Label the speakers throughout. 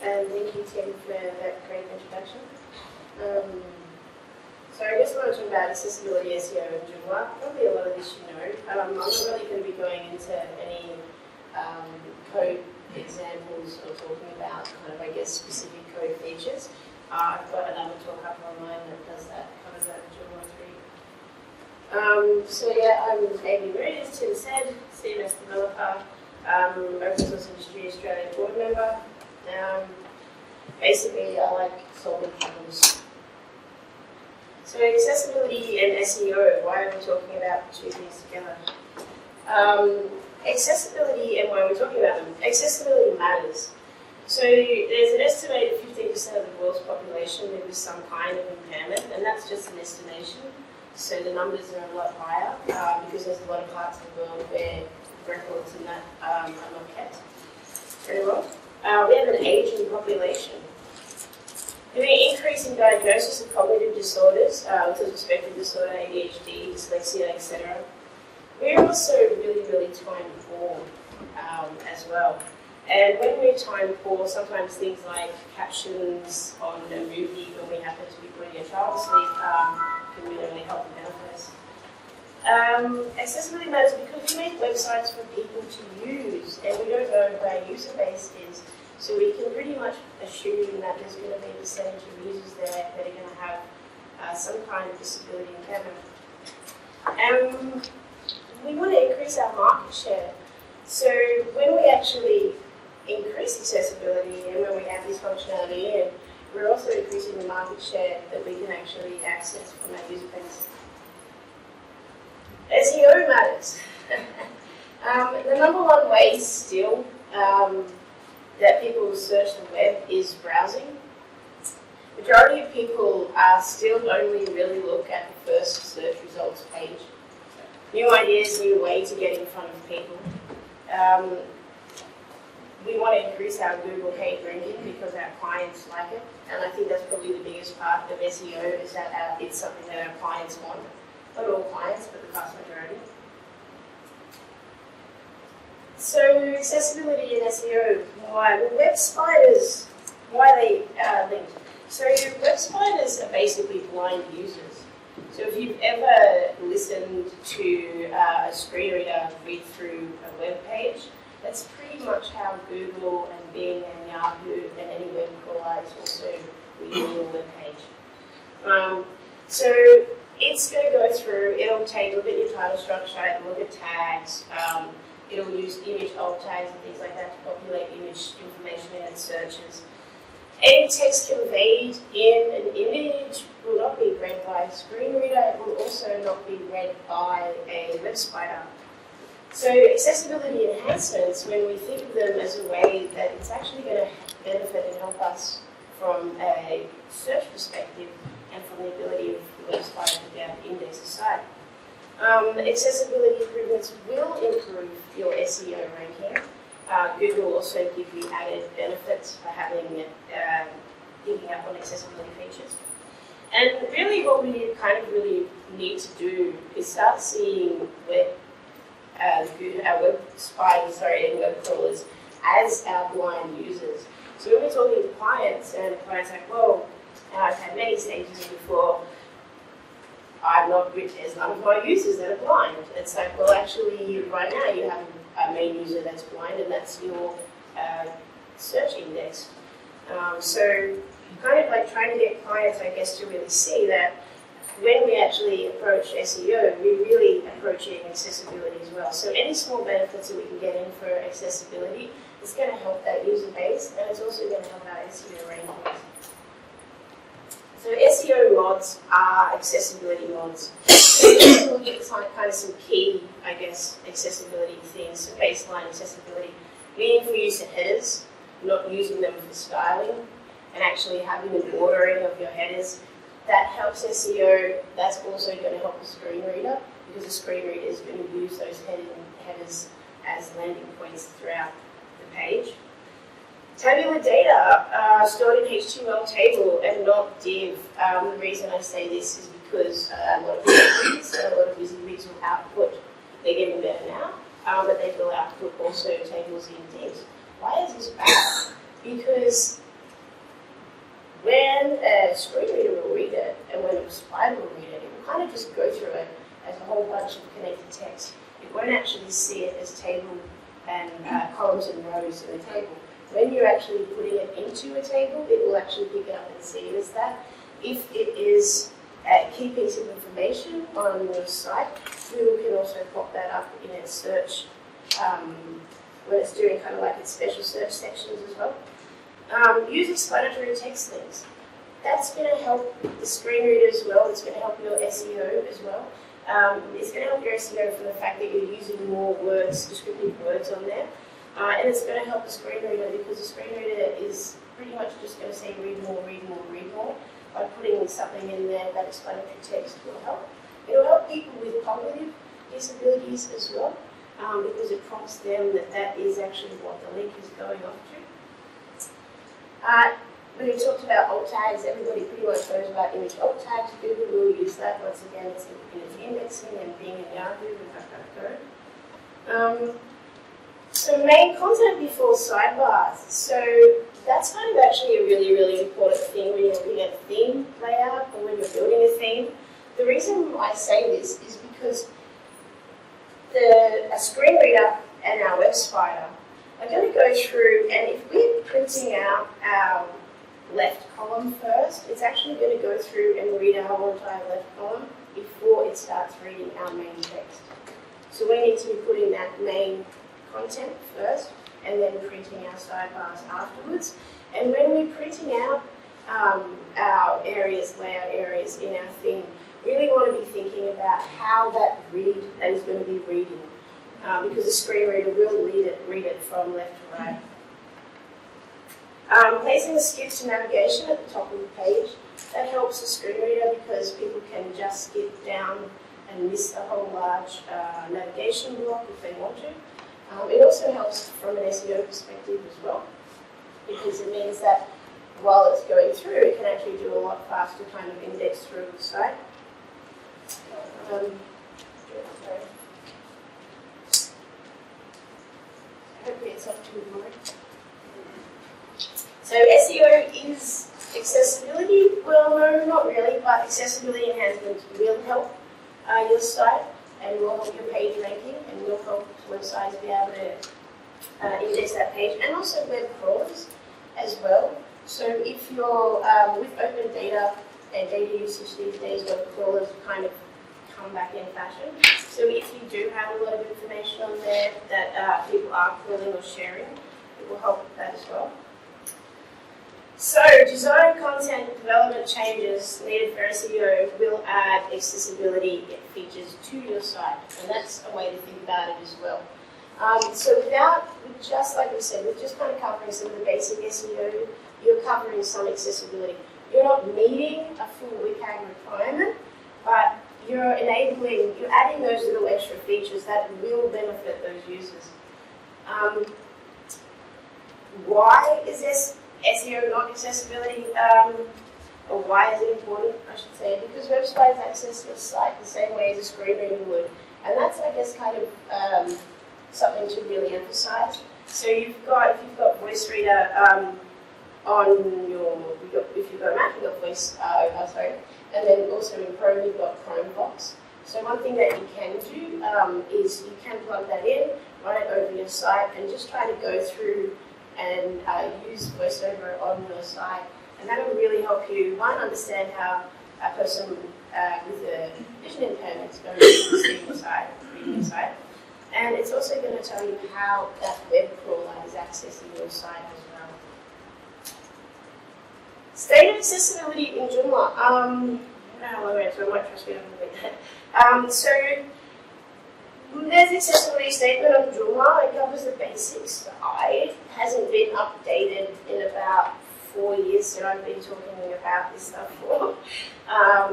Speaker 1: and thank you, Tim, for that great introduction. So I guess when I'm talking about accessibility, SEO, and Joomla, probably a lot of this you know. I'm not really going to be going into any code examples or talking about kind of, I guess, specific code features. I've got another talk up online that does that, covers that in Joomla 3. So yeah, I'm Aimee, as Tim said, CMS developer, Open Source Industry Australia board member. Basically, I like solving problems. So accessibility and SEO, why are we talking about the two things together? Accessibility, and why we're talking about them, accessibility matters. So there's an estimated 15% of the world's population live with some kind of impairment, and that's just an estimation. So the numbers are a lot higher because there's a lot of parts of the world where records and that are not kept very well. We have an aging population. With an increase in diagnosis of cognitive disorders, autism spectrum disorder, ADHD, dyslexia, etc. We're also really, really time poor as well. And when we're time poor, sometimes things like captions on a movie when we happen to be putting a child to sleep can really help and benefit us. Accessibility matters because we make websites for people to use, and we don't know who our user base is. So we can pretty much assume that there's going to be a percentage of users there that are going to have some kind of disability impairment. We want to increase our market share. So when we actually increase accessibility and when we add this functionality in, we're also increasing the market share that we can actually access from our user base. SEO matters. The number one way still that people search the web is browsing. Majority of people still only really look at the first search results page. New ideas, new way to get in front of people. We want to increase our Google page ranking because our clients like it, and I think that's probably the biggest part of SEO is that it's something that our clients want. Not all clients, but the vast majority. So accessibility and SEO, why? Well, web spiders, why are they linked? So web spiders are basically blind users. So if you've ever listened to a screen reader read through a web page, that's pretty much how Google and Bing and Yahoo and any web crawler is also reading your web page. So it's going to go through, it'll take a look at your title structure, it'll look at tags, it'll use image alt tags and things like that to populate image information in its searches. Any text conveyed in an image will not be read by a screen reader, it will also not be read by a web spider. So accessibility enhancements, when we think of them as a way that it's actually going to benefit and help us from a search perspective and from the ability of the web spider to be able to index a site. Accessibility improvements will improve your SEO ranking. Google will also give you added benefits for having picking up on accessibility features. And really what we kind of really need to do is start seeing our web spiders, and web crawlers as our blind users. So when we're talking to clients, and the client's like, well, I've had many stages before, there's none of my users that are blind. It's like, well, actually, right now you have a main user that's blind, and that's your search index. So kind of like trying to get clients, I guess, to really see that when we actually approach SEO, we're really approaching accessibility as well. So any small benefits that we can get in for accessibility is going to help that user base, and it's also going to help our SEO rankings. So SEO mods are accessibility mods. So let's look at kind of some key, I guess, accessibility things. So baseline accessibility, meaningful use of headers, not using them for styling, and actually having an ordering of your headers. That helps SEO. That's also going to help the screen reader because the screen reader is going to use those headers as landing points throughout the page. Tabular data stored in HTML table and not div. The reason I say this is because a lot of visual output, they're getting better now, but they will output also tables in divs. Why is this bad? Because a screen reader will read it, and when a spider will read it, it will kind of just go through it as a whole bunch of connected text. It won't actually see it as table and columns and rows in a table. When you're actually putting it into a table, it will actually pick it up and see it as that. If it is a key piece of information on your site, Google can also pop that up in its search when it's doing kind of like its special search sections as well. Use explanatory text links. That's going to help the screen reader as well. It's going to help your SEO as well. It's going to help your SEO from the fact that you're using more words, descriptive words on there. And it's going to help the screen reader because the screen reader is pretty much just going to say read more, read more, read more. By putting something in there, that explanatory text will help. It will help people with cognitive disabilities as well, because it prompts them that that is actually what the link is going off to. We talked about alt tags. Everybody pretty much knows about image alt tags. Google will use that once again. It's in its indexing and Bing and Yahoo and DuckDuckGo. So main content before sidebars. So that's kind of actually a really, really important thing when you're looking at a theme layout or when you're building a theme. The reason I say this is because a screen reader and our web spider are going to go through, and if we're printing out our left column first, it's actually going to go through and read our whole entire left column before it starts reading our main text. So we need to be putting that main content first and then printing our sidebars afterwards. And when we're printing out our areas, layout areas in our theme, really want to be thinking about how that is going to be reading, because the screen reader will read it from left to right. Placing the skip to navigation at the top of the page, that helps the screen reader because people can just skip down and miss a whole large navigation block if they want to. It also helps from an SEO perspective as well, because it means that while it's going through, it can actually do a lot faster kind of index through the site. Hopefully it's up to Maree. So SEO is accessibility. Well, no, not really, but accessibility enhancements will help your site and will help your page ranking and will help websites be able to index that page, and also web crawlers as well. So if you're with open data and data usage these days, web crawlers kind of come back in fashion. So if you do have a lot of information on there that people are crawling or sharing, it will help with that as well. So design content development changes needed for SEO will add accessibility features to your site, and that's a way to think about it as well. So just like we said, we're just kind of covering some of the basic SEO, you're covering some accessibility. You're not meeting a full WCAG requirement, but you're adding those little extra features that will benefit those users. Why is this SEO not accessibility, or why is it important, I should say? Because websites access your site the same way as a screen reader would. And that's, I guess, kind of something to really emphasize. So if you've got voice reader if you've got a Mac, you've got voice, and then also in Chrome, you've got Chromevox. So one thing that you can do is you can plug that in, run it over your site, and just try to go through and use VoiceOver on your site. And that will really help you, one, understand how a person with a vision impairment is going to see your site, reading your site. And it's also going to tell you how that web crawler is accessing your site as well. State of accessibility in Joomla. I don't know how long it is, so I might trust me a little bit. So there's accessibility statement on Joomla. It covers the basics. It hasn't been updated in about 4 years, so I've been talking about this stuff for.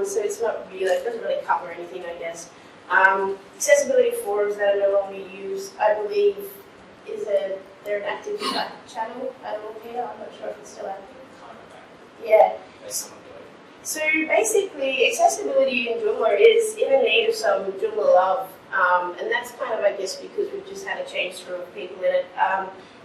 Speaker 1: So it's not really, it doesn't really cover anything, I guess. Accessibility forums that are no longer used, I believe, they're an active channel at all here. I'm not sure if it's still active. Yeah. So basically, accessibility in Joomla is in the need of some Joomla love. And that's kind of, I guess, because we've just had a change through of people in it.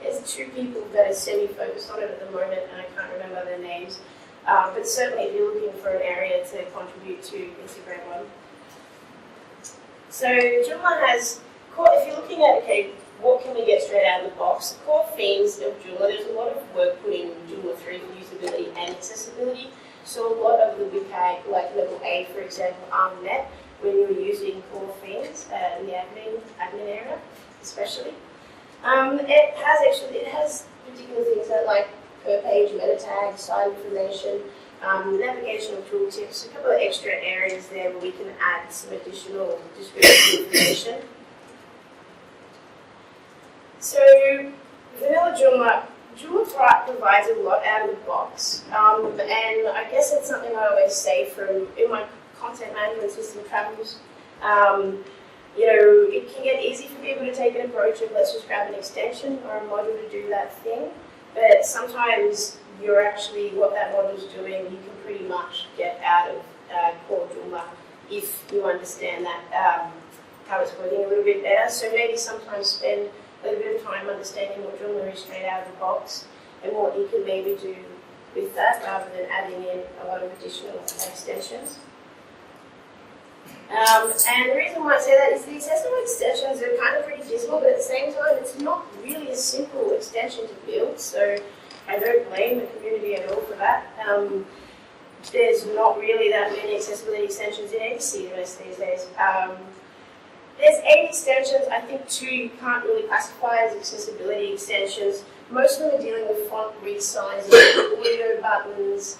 Speaker 1: There's 2 people that are semi-focused on it at the moment, and I can't remember their names. But certainly if you're looking for an area to contribute to, it's a great one. So Joomla has, if you're looking at, okay, what can we get straight out of the box? The core themes of Joomla, there's a lot of work put in Joomla 3 for usability and accessibility. So a lot of the big like level A, for example, are met when you're using core themes in the admin area, especially. It has particular things that like per page meta tags, site information, navigational tooltips, a couple of extra areas there where we can add some additional descriptive information. So, vanilla Joomla provides a lot out of the box, and I guess it's something I always say in my content management system travels. It can get easy for people to take an approach of let's just grab an extension or a module to do that thing, but sometimes what that module is doing, you can pretty much get out of core Joomla if you understand that, how it's working a little bit better. So maybe sometimes spend a little bit of time understanding what Joomla is straight out of the box and what you can maybe do with that rather than adding in a lot of additional extensions. And the reason why I say that is the accessible extensions are kind of pretty dismal, but at the same time, it's not really a simple extension to build, so I don't blame the community at all for that. There's not really that many accessibility extensions in any CMS these days. There's 8 extensions. I think 2 you can't really classify as accessibility extensions. Most of them are dealing with font resizing, audio buttons.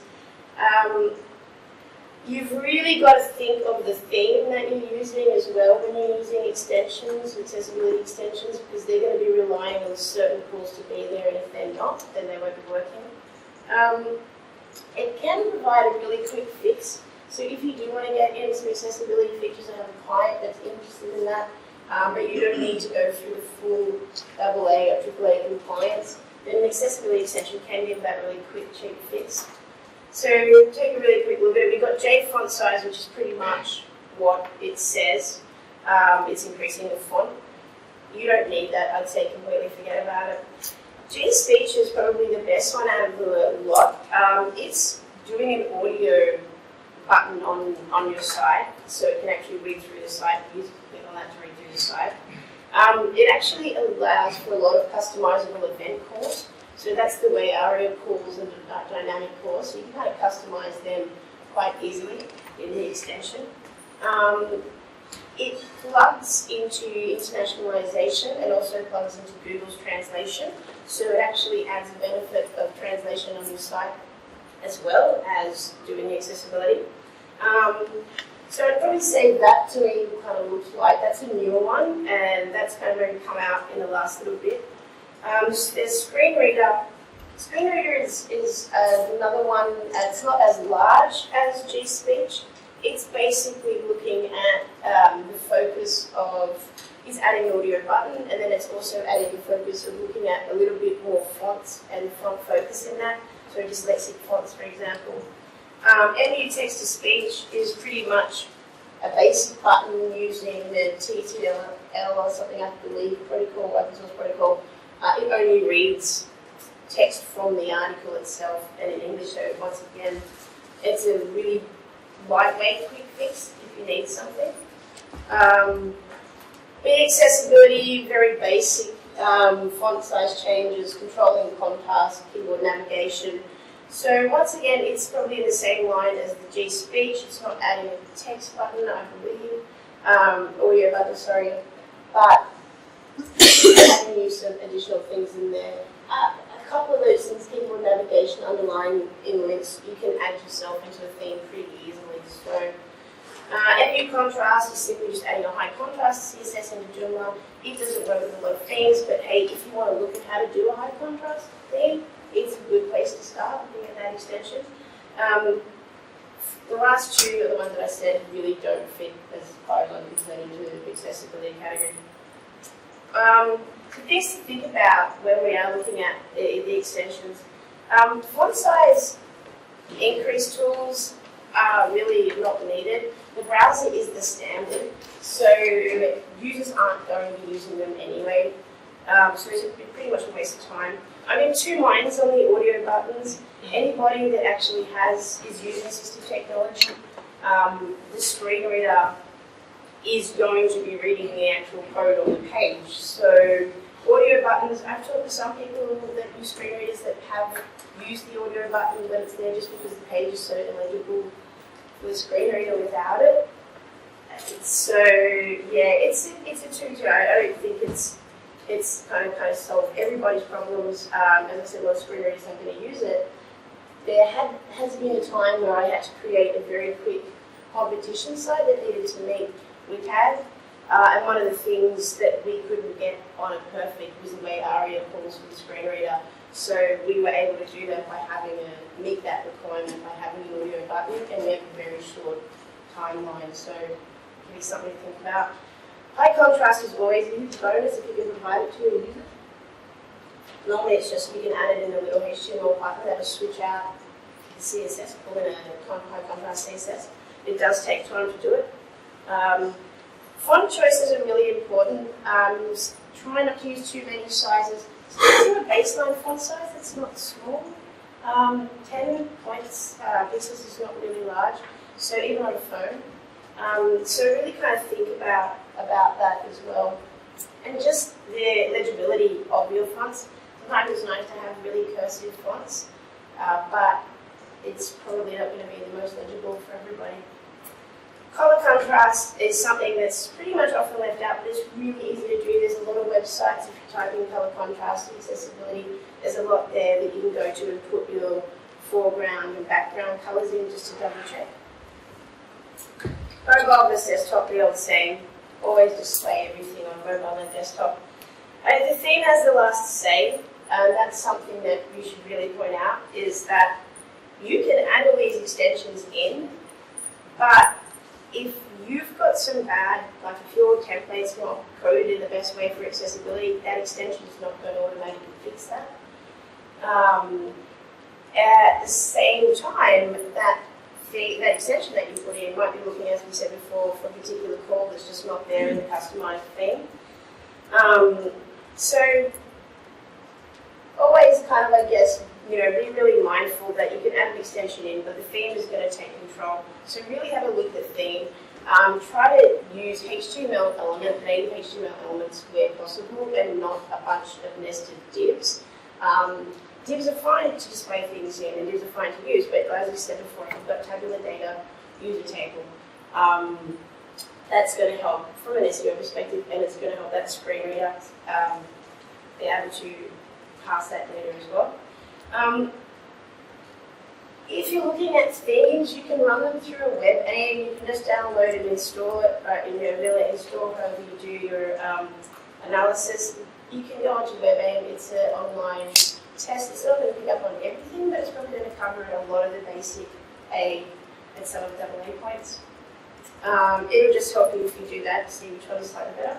Speaker 1: You've really got to think of the theme that you're using as well when you're using extensions, accessibility extensions, because they're going to be relying on certain calls to be there, and if they're not, then they won't be working. It can provide a really quick fix. So if you do want to get into some accessibility features and have a client that's interested in that, but you don't need to go through the full AA or AAA compliance, then an accessibility extension can give that really quick, cheap fix. So take a really quick look at it. We've got J font size, which is pretty much what it says. It's increasing the font. You don't need that. I'd say completely forget about it. G speech is probably the best one out of the lot. It's doing an audio button on your site, so it can actually read through the site. You click on that to read through the site. It actually allows for a lot of customizable event calls. So that's the way ARIA calls and dynamic calls. So you can kind of customize them quite easily in the extension. It plugs into internationalization and also plugs into Google's translation. So it actually adds a benefit of translation on your site as well as doing the accessibility. So I'd probably say that to me kind of looks like that's a newer one, and that's kind of going to come out in the last little bit. There's Screen Reader. Screen Reader is another one. It's not as large as G Speech. It's basically looking at the focus of, it's adding an audio button, and then it's also adding the focus of looking at a little bit more fonts and font focus in that. So dyslexic fonts, for example. MU text-to-speech is pretty much a basic button using the TTL or something, I believe, protocol, open source protocol. It only reads text from the article itself and in English, so once again, it's a really lightweight quick fix if you need something. Big accessibility, very basic, font size changes, controlling contrast, keyboard navigation. So once again, it's probably in the same line as the G Speech. It's not adding a text button, I believe, audio button, sorry, but adding you some additional things in there. A couple of those things, keyboard navigation, underlying in links, you can add yourself into a theme pretty easily. So, MU contrast is simply just adding a high contrast CSS into Joomla. It doesn't work with a lot of themes, but hey, if you want to look at how to do a high contrast theme, it's a good place to start looking at that extension. The last 2 are the ones that I said really don't fit as far as I'm concerned into the accessibility category. Things to think about when we are looking at the extensions. Font size increase tools are really not needed. The browser is the standard, so users aren't going to be using them anyway. So it's pretty much a waste of time. I'm in two minds on the audio buttons. Anybody that actually is using assistive technology, the screen reader is going to be reading the actual code on the page. So audio buttons, I've talked to some people that use screen readers that have used the audio button, but it's there just because the page is so illegible for the screen reader without it. So yeah, it's a two-two. I don't think it's kind of solved everybody's problems. As I said, a lot of screen readers aren't going to use it. There has been a time where I had to create a very quick competition site that needed to meet WCAG, and one of the things that we couldn't get on it perfect was the way ARIA calls for the screen reader. So we were able to do that by meet that requirement by having an audio button, and we have a very short timeline. So it'll be something to think about. High contrast is always a huge bonus if you can provide it to a user. Normally it's just you can add it in a little HTML button that'll switch out the CSS, pull in a high contrast CSS. It does take time to do it. Font choices are really important. Try not to use too many sizes. So do a baseline font size that's not small. 10 points, pixels is not really large, so even on a phone. So really kind of think about that as well. And just the legibility of your fonts. Sometimes it's nice to have really cursive fonts, but it's probably not going to be the most legible for everybody. Color contrast is something that's pretty much often left out, but it's really easy to do. There's a lot of websites, if you type in color contrast and accessibility, there's a lot there that you can go to and put your foreground and background colors in just to double check. Mobile versus desktop, the old saying, always display everything on mobile and desktop. The theme has the last say, and that's something that we should really point out, is that you can add all these extensions in, but if you've got some bad, like if your template's not coded in the best way for accessibility, that extension is not going to automatically fix that. At the same time, that extension that you put in might be looking, as we said before, for a particular call that's just not there in the customized theme. So always kind of, I guess, be really mindful that you can add an extension in, but the theme is going to take control. So really have a look at the theme. Try to use HTML native HTML elements where possible, and not a bunch of nested divs. Divs are fine to display things in, and divs are fine to use, but as I said before, if you've got tabular data, use a table. That's going to help from an SEO perspective, and it's going to help that screen reader be able to pass that data as well. If you're looking at themes, you can run them through a web aim. You can just download and install it in your Joomla install, however you do your analysis. You can go onto web aim. It's an online test. It's not going to pick up on everything, but it's probably going to cover a lot of the basic A and some of the double A points. It'll just help you if you do that to see which one is slightly better.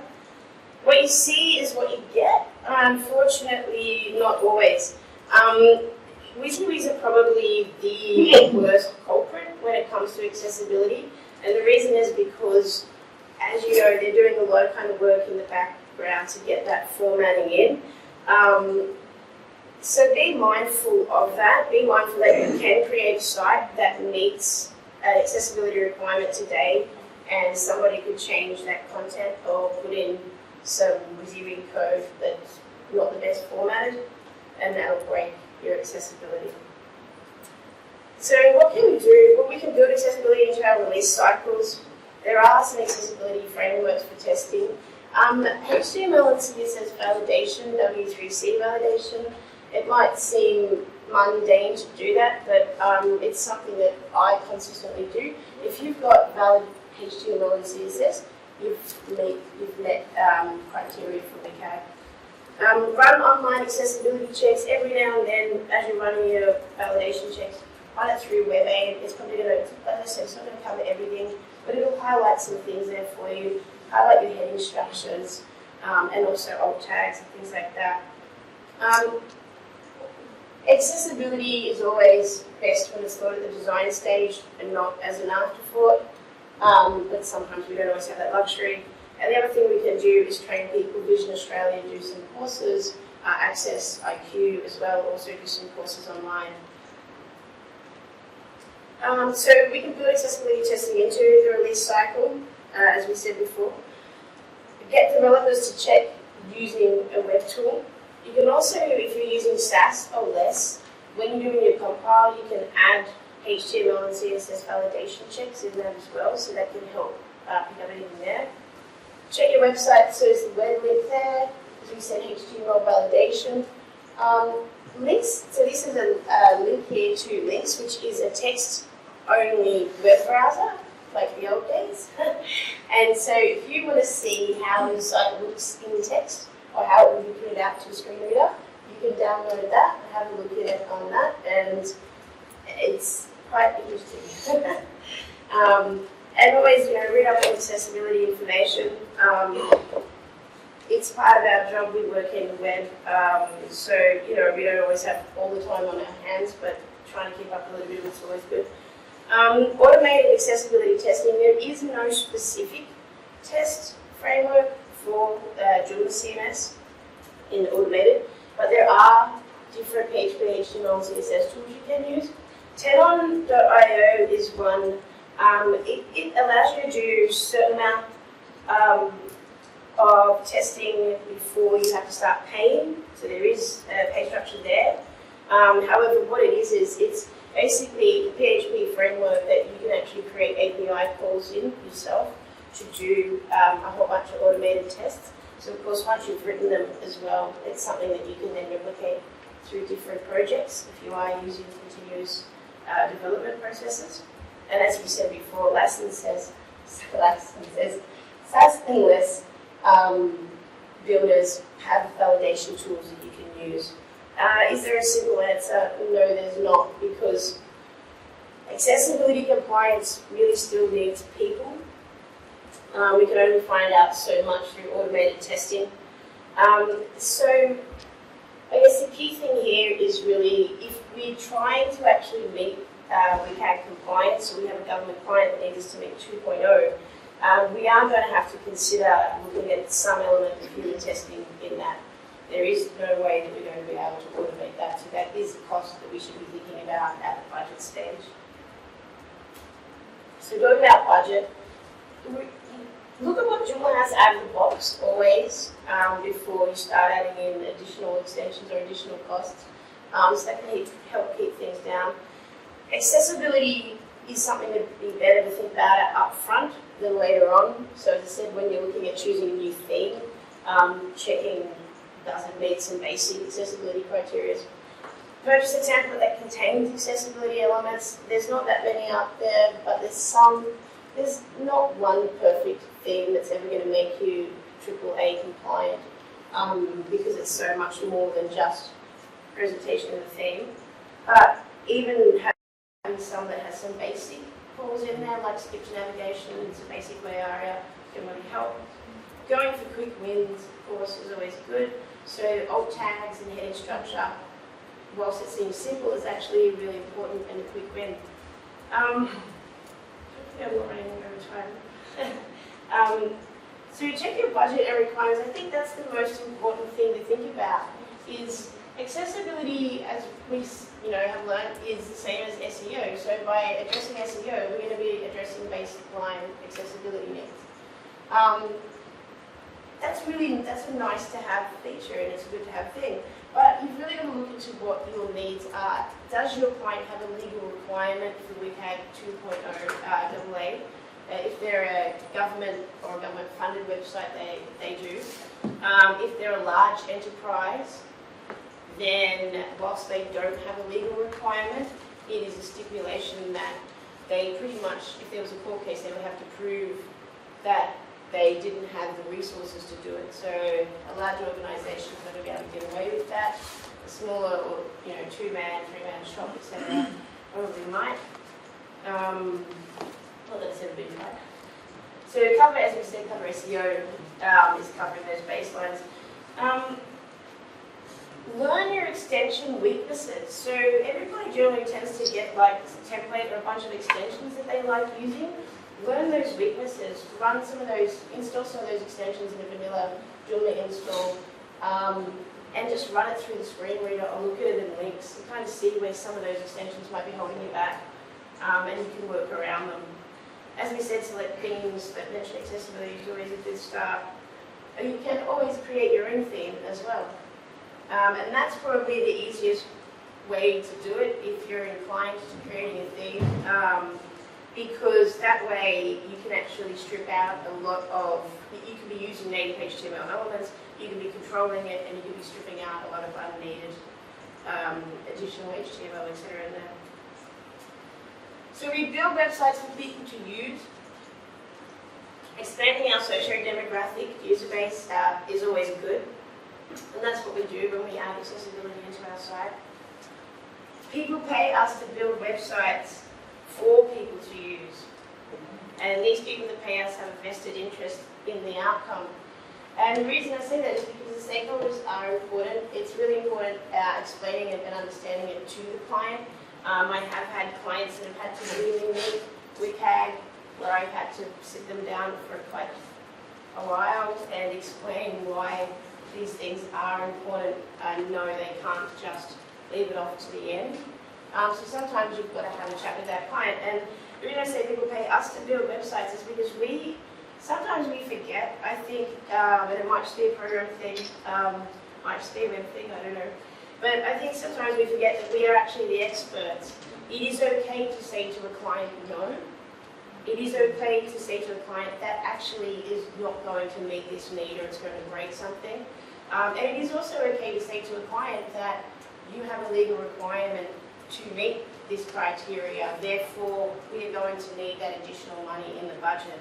Speaker 1: What you see is what you get. Unfortunately, not always. WYSIWYGs are probably the worst culprit when it comes to accessibility, and the reason is because, as you know, they're doing a lot of kind of work in the background to get that formatting in. So be mindful of that. Be mindful that you can create a site that meets an accessibility requirement today, and somebody could change that content or put in some WYSIWYG code that's not the best formatted, and that'll break your accessibility. So what can we do? Well, we can build accessibility into our release cycles. There are some accessibility frameworks for testing. HTML and CSS validation, W3C validation, it might seem mundane to do that, but it's something that I consistently do. If you've got valid HTML and CSS, you've met criteria for WCAG. Run online accessibility checks every now and then as you're running your validation checks. Run it through WebAIM. It's probably going to, as I said, it's not going to cover everything, but it'll highlight some things there for you, highlight your heading structures, and also alt tags and things like that. Accessibility is always best when it's thought at the design stage and not as an afterthought, but sometimes we don't always have that luxury. And the other thing we can do is train people. Vision Australia do some courses Access IQ as well, also do some courses online. So we can build accessibility testing into the release cycle, as we said before. Get developers to check using a web tool. You can also, if you're using SAS or less, when you're doing your compile, you can add HTML and CSS validation checks in that as well, so that can help pick up anything there. Check your website, so there's the web link there. As we said, HTML validation. Links, so this is a link here to Links, which is a text-only web browser, like the old days. And so if you want to see how the site looks in text, or how it will be printed out to a screen reader, you can download that and have a look at it on that, and it's quite interesting. And always, read up on accessibility information. It's part of our job. We work in the web, so we don't always have all the time on our hands, but trying to keep up a little bit of it's always good. Automated accessibility testing. There is no specific test framework for Joomla CMS in automated, but there are different PHP, HTML, and CSS tools you can use. Tenon.io is one. It allows you to do a certain amount of testing before you have to start paying, so there is a pay structure there. However, what it is it's basically a PHP framework that you can actually create API calls in yourself to do a whole bunch of automated tests. So of course, once you've written them as well, it's something that you can then replicate through different projects if you are using continuous development processes. And as we said before, Lassen says SAS and less builders have validation tools that you can use. Is there a simple answer? No, there's not, because accessibility compliance really still needs people. We can only find out so much through automated testing. So I guess the key thing here is really, if we're trying to actually meet WCAG compliance, so we have a government client that needs us to meet 2.0, we are going to have to consider looking at some element of human testing in that. There is no way that we're going to be able to automate that, so that is a cost that we should be thinking about at the budget stage. So talking about budget, look at what Joomla has out of the box always before you start adding in additional extensions or additional costs. So that can help keep things down. Accessibility is something that would be better to think about it up front than later on. So as I said, when you're looking at choosing a new theme, checking does it meet some basic accessibility criteria. Purchase a template that contains accessibility elements. There's not that many out there, but there's not one perfect theme that's ever going to make you AAA compliant, because it's so much more than just presentation of the theme. But even having some that has some basic calls in there, like skip to navigation and some basic way area, can really help. Going for quick wins, of course, is always good. So alt tags and heading structure, whilst it seems simple, is actually really important and a quick win. I'm not running over time. So check your budget and requirements. I think that's the most important thing to think about. Is accessibility, as we have learned, is the same as SEO. So by addressing SEO, we're going to be addressing baseline accessibility needs. That's a nice to have feature, and it's a good to have thing. But you've really got to look into what your needs are. Does your client have a legal requirement for WCAG 2.0 AA? If they're a government or a government-funded website, they do. If they're a large enterprise, then whilst they don't have a legal requirement, it is a stipulation that they pretty much, if there was a court case, they would have to prove that they didn't have the resources to do it. So a large organisation is going to be able to get away with that. A smaller, or two-man, three-man shop, etc., probably might. Not that it's ever been tried. So cover, as we said, cover SEO is covering those baselines. Learn your extension weaknesses. So everybody generally tends to get like a template or a bunch of extensions that they like using. Learn those weaknesses. Run some of those, install some of those extensions in a vanilla Joomla install. and just run it through the screen reader or look at it in links and kind of see where some of those extensions might be holding you back, and you can work around them. As we said, select themes that mention accessibility is always a good start. And you can always create your own theme as well. And that's probably the easiest way to do it if you're inclined to creating a theme, because that way you can actually strip out a lot of, you can be using native HTML elements, you can be controlling it, and you can be stripping out a lot of unneeded additional HTML, etc. in there. So we build websites for people to use. Expanding our socio-demographic user base is always good, and that's what we do when we add accessibility into our site. People pay us to build websites for people to use, and these people that pay us have a vested interest in the outcome. And the reason I say that is because the stakeholders are important. It's really important explaining it and understanding it to the client. I have had clients that have had to really meet with CAG, where I've had to sit them down for quite a while and explain why these things are important. No, they can't just leave it off to the end. So sometimes you've got to have a chat with that client. And the reason I say people pay us to build websites is because sometimes we forget, I think, and it might just be a program thing, might just be a web thing, I don't know. But I think sometimes we forget that we are actually the experts. It is okay to say to a client no. It is okay to say to a client that actually is not going to meet this need or it's going to break something. And it is also okay to say to a client that you have a legal requirement to meet this criteria, therefore we are going to need that additional money in the budget.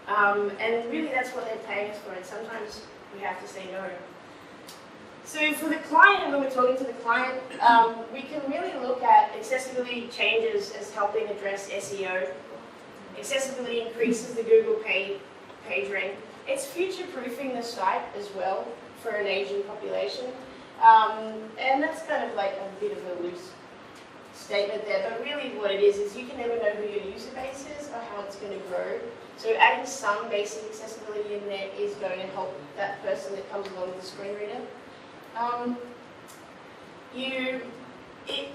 Speaker 1: And really that's what they're paying us for, and sometimes we have to say no. So for the client, when we're talking to the client, we can really look at accessibility changes as helping address SEO. Accessibility increases the Google page rank. It's future-proofing the site as well for an aging population. And that's kind of like a bit of a loose statement there, but really what it is you can never know who your user base is or how it's going to grow. So adding some basic accessibility in there is going to help that person that comes along with the screen reader. It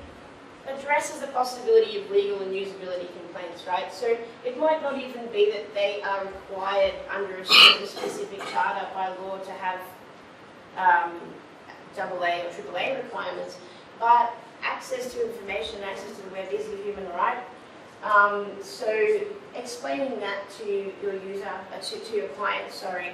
Speaker 1: addresses the possibility of legal and usability complaints, right? So it might not even be that they are required under a specific charter by law to have AA or AAA requirements, but access to information, access to the web is a human right. So explaining that to your user, to your client, sorry,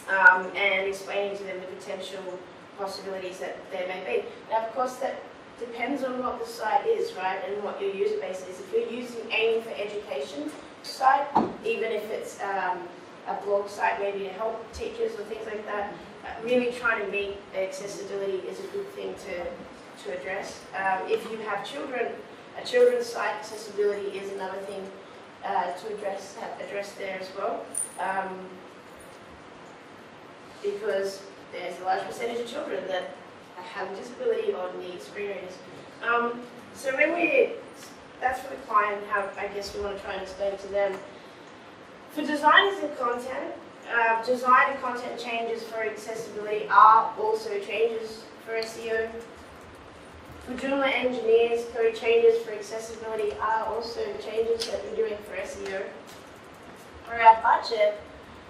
Speaker 1: and explaining to them the potential possibilities that there may be. Now, of course, that depends on what the site is, right, and what your user base is. If you're using Aimee for education site, even if it's a blog site maybe to help teachers or things like that, really trying to meet accessibility is a good thing to address. If you have children, a children's site accessibility is another thing to address there as well, because there's a large percentage of children that have a disability or need screen readers. So that's for the client, how I guess we want to try and explain it to them. For designers and content, design and content changes for accessibility are also changes for SEO. For Joomla engineers, code changes for accessibility are also changes that we're doing for SEO. For our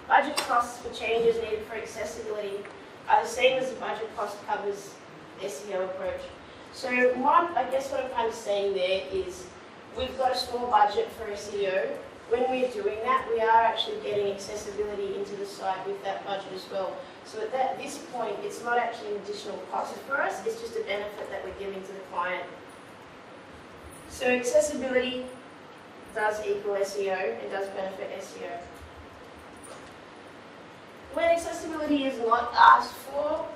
Speaker 1: budget costs for changes needed for accessibility are the same as the budget cost covers SEO approach. So I guess what I'm kind of saying there is we've got a small budget for SEO. When we're doing that, we are actually getting accessibility into the site with that budget as well. So at this point, it's not actually an additional cost for us, it's just a benefit that we're giving to the client. So accessibility does equal SEO and does benefit SEO. When accessibility is not asked for,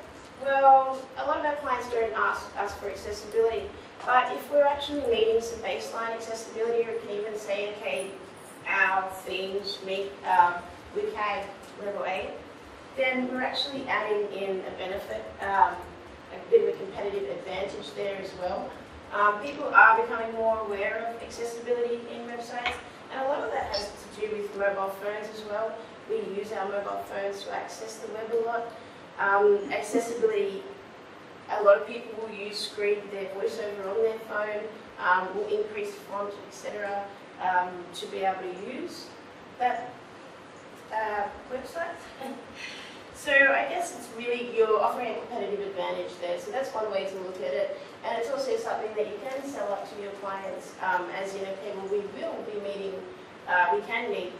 Speaker 1: well, a lot of our clients don't ask for accessibility, but if we're actually meeting some baseline accessibility, or we can even say, okay, our themes meet with CAG level 8, then we're actually adding in a benefit, a bit of a competitive advantage there as well. People are becoming more aware of accessibility in websites, and a lot of that has to do with mobile phones as well. We use our mobile phones to access the web a lot. Accessibility A lot of people will use their voiceover on their phone, will increase font, etc., to be able to use that website. So I guess it's really, you're offering a competitive advantage there. So that's one way to look at it. And it's also something that you can sell up to your clients, as in, okay, well, we will be meeting, we can meet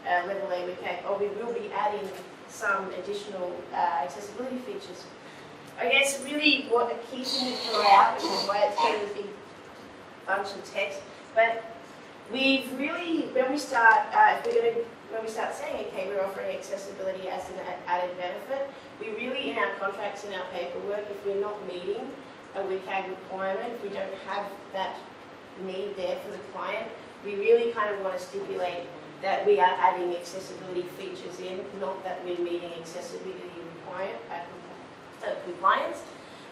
Speaker 1: level A, or we will be adding some additional accessibility features. I guess really what a key thing to draw out, which is why it's kind of a big bunch of text, but we've really, when we start saying, okay, we're offering accessibility as an added benefit, we really, in our contracts, in our paperwork, if we're not meeting a WCAG requirement, if we don't have that need there for the client, we really kind of want to stipulate that we are adding accessibility features in, not that we're meeting accessibility compliance,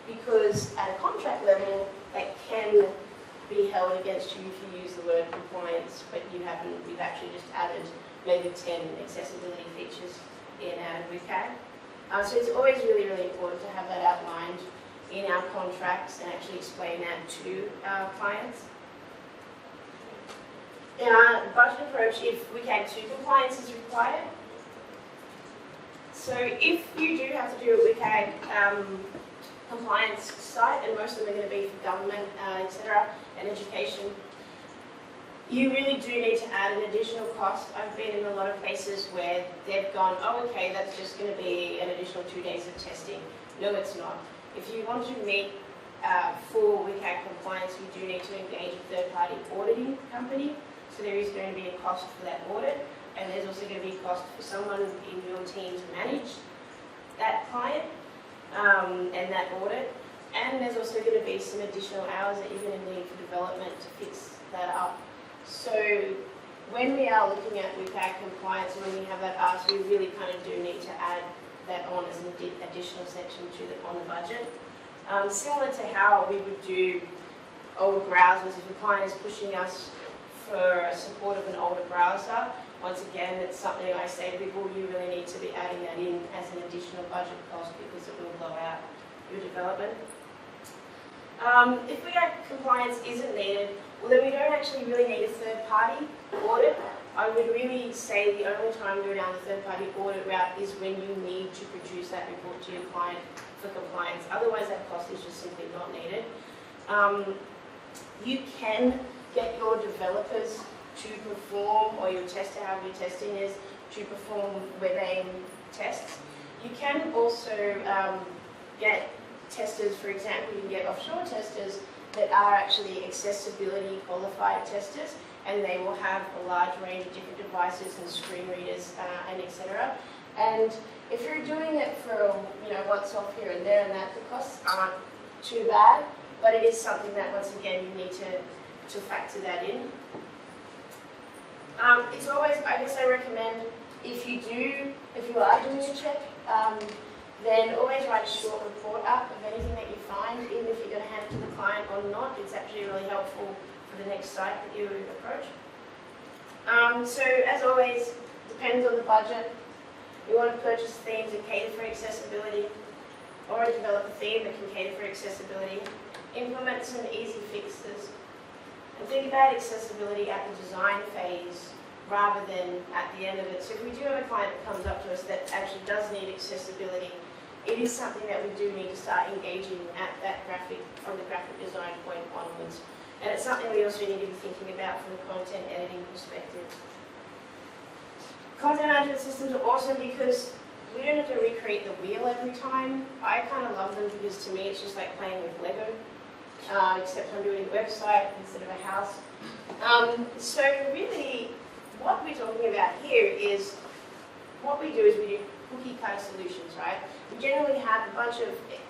Speaker 1: because at a contract level, that can be held against you if you use the word compliance, but we've actually just added maybe 10 accessibility features in out of WCAG. So it's always really, really important to have that outlined in our contracts and actually explain that to our clients. In our budget approach, if WCAG 2 compliance is required, so if you do have to do a WCAG compliance site, and most of them are going to be for government, etc., and education, you really do need to add an additional cost. I've been in a lot of places where they've gone, oh, okay, that's just going to be an additional 2 days of testing. No, it's not. If you want to meet full WCAG compliance, you do need to engage a third-party auditing company. So there is going to be a cost for that audit, and there's also going to be a cost for someone in your team to manage that client and that audit. And there's also going to be some additional hours that you're going to need for development to fix that up. So when we are looking at WCAG compliance, when we have that ask, we really kind of do need to add that on as an additional section on the budget. Similar to how we would do old browsers, if a client is pushing us for support of an older browser, once again, it's something I say to people, you really need to be adding that in as an additional budget cost because it will blow out your development. If WCAG compliance isn't needed, well then we don't actually really need a third-party audit. I would really say the only time we go down the third-party audit route is when you need to produce that report to your client for compliance. Otherwise, that cost is just simply not needed. You can get your developers to perform, or your tester, however your testing is, to perform WebAIM tests. You can also get testers, for example, you can get offshore testers that are actually accessibility qualified testers, and they will have a large range of different devices and screen readers and etc. And if you're doing it for once off here and there and that, the costs aren't too bad, but it is something that once again you need to factor that in. It's always, I guess I recommend, if you are doing a check, then always write a short report up of anything that you find, even if you're going to hand it to the client or not. It's actually really helpful for the next site that you approach. So as always, depends on the budget. You want to purchase themes that cater for accessibility, or develop a theme that can cater for accessibility. Implement some easy fixes. And think about accessibility at the design phase rather than at the end of it. So if we do have a client that comes up to us that actually does need accessibility, it is something that we do need to start engaging at that from the graphic design point onwards. And it's something we also need to be thinking about from a content editing perspective. Content management systems are awesome because we don't have to recreate the wheel every time. I kind of love them because to me it's just like playing with Lego. Except I'm doing a website instead of a house. So really, what we're talking about here is, what we do is we do cookie cutter solutions, right? We generally have a bunch of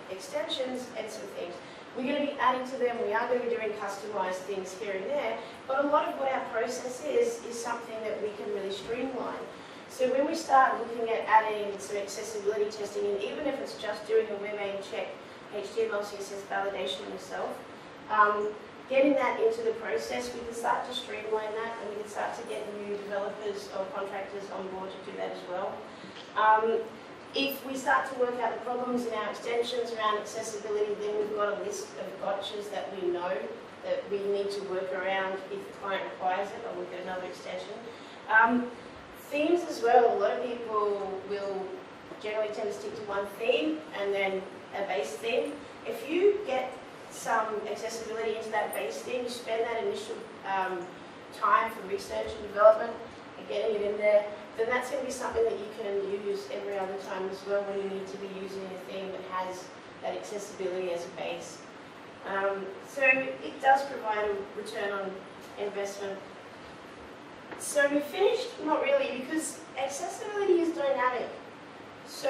Speaker 1: extensions and some things. We're going to be adding to them, we are going to be doing customized things here and there, but a lot of what our process is something that we can really streamline. So when we start looking at adding some accessibility testing, and even if it's just doing a WebAIM check, HTML, CSS validation yourself, getting that into the process, we can start to streamline that, and we can start to get new developers or contractors on board to do that as well. If we start to work out the problems in our extensions around accessibility, then we've got a list of gotchas that we know that we need to work around if the client requires it, or we'll get another extension. Themes as well. A lot of people will generally tend to stick to one theme and then a base theme. If you get some accessibility into that base theme, you spend that initial time for research and development and getting it in there, then that's going to be something that you can use every other time as well when you need to be using a theme that has that accessibility as a base. So it does provide a return on investment. So we finished? Not really, because accessibility is dynamic. So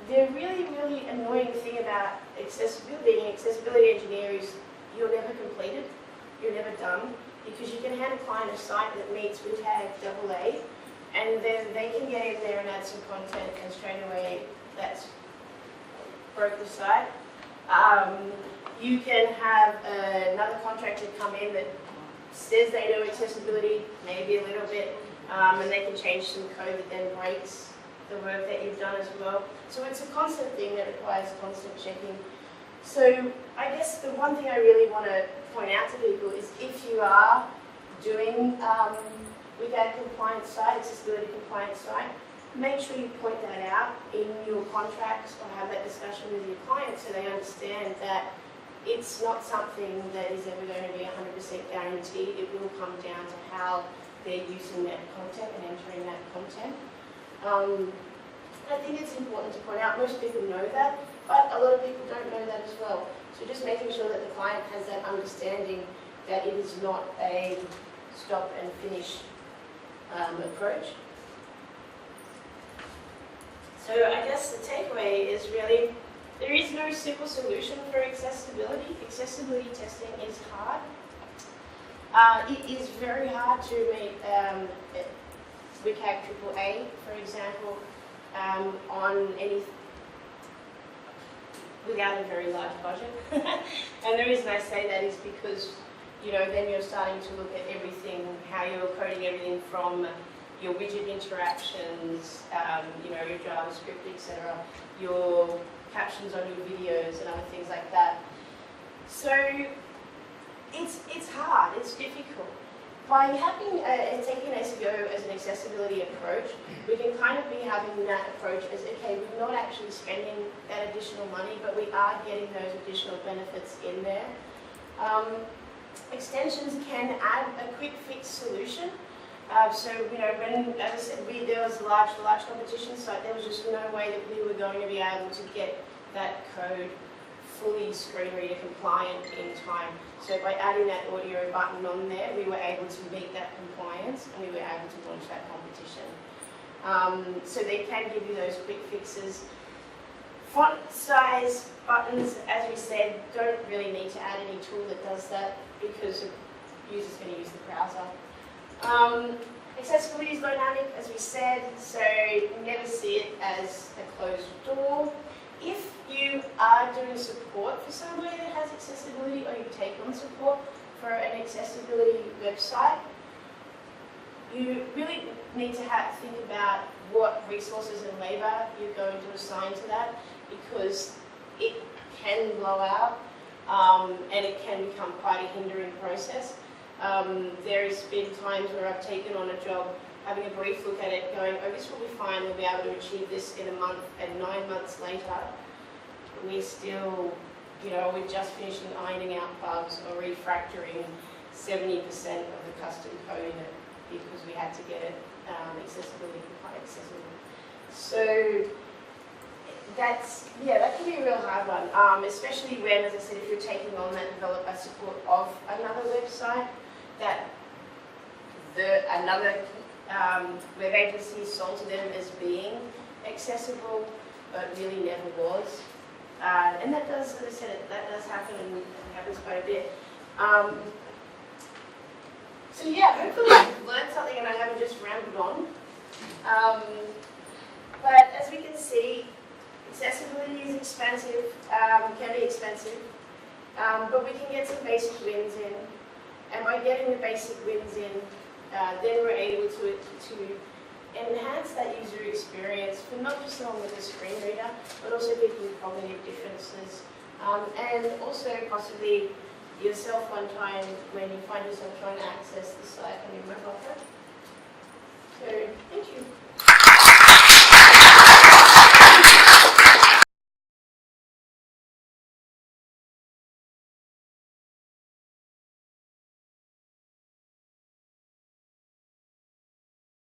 Speaker 1: the really, really annoying thing about accessibility and accessibility engineer is you're never completed, you're never done, because you can hand a client a site that meets with tag AA, and then they can get in there and add some content, and straight away that's broke the site. You can have another contractor come in that says they know accessibility, maybe a little bit, and they can change some code that then breaks the work that you've done as well. So it's a constant thing that requires constant checking. So I guess the one thing I really want to point out to people is if you are doing WCAG compliant site, accessibility compliant site, make sure you point that out in your contracts or have that discussion with your client so they understand that it's not something that is ever going to be 100% guaranteed. It will come down to how they're using that content and entering that content. I think it's important to point out, most people know that, but a lot of people don't know that as well. So just making sure that the client has that understanding that it is not a stop and finish approach. So I guess the takeaway is really, there is no simple solution for accessibility. Accessibility testing is hard. It is very hard to meet WCAG AAA, for example, on any without a very large budget. And the reason I say that is because, you know, then you're starting to look at everything, how you're coding everything from your widget interactions, you know, your JavaScript, etc., your captions on your videos and other things like that. So it's hard, it's difficult. By having taking SEO as an accessibility approach, we can kind of be having that approach as, okay, we're not actually spending that additional money, but we are getting those additional benefits in there. Extensions can add a quick fix solution. So, you know, when, as I said, there was a large competition site, there was just no way that we were going to be able to get that code fully screen reader compliant in time. So by adding that audio button on there, we were able to meet that compliance and we were able to launch that competition. So they can give you those quick fixes. Font size buttons, as we said, don't really need to add any tool that does that because the user's going to use the browser. Accessibility is dynamic, as we said, so never see it as a closed door. If you are doing support for somewhere that has accessibility, or you take on support for an accessibility website, you really need to think about what resources and labour you're going to assign to that, because it can blow out and it can become quite a hindering process. There's been times where I've taken on a job, having a brief look at it, going, oh, this will be fine, we'll be able to achieve this in a month, and 9 months later, we're still, you know, we're just finishing ironing out bugs or refactoring 70% of the custom code in it because we had to get it accessibility accessible. So that's, yeah, that can be a real hard one, especially when, as I said, if you're taking on that developer support of another website, that another web agency sold to them as being accessible, but really never was. And that does, as I said, that does happen, and it happens quite a bit. So yeah, hopefully you've learned something and I haven't just rambled on. But as we can see, accessibility is expensive, can be expensive, but we can get some basic wins in. And by getting the basic wins in, then we're able to enhance that user experience for not just someone with a screen reader, but also people with cognitive differences, and also possibly yourself one time when you find yourself trying to access the site on your mobile phone. So, thank you.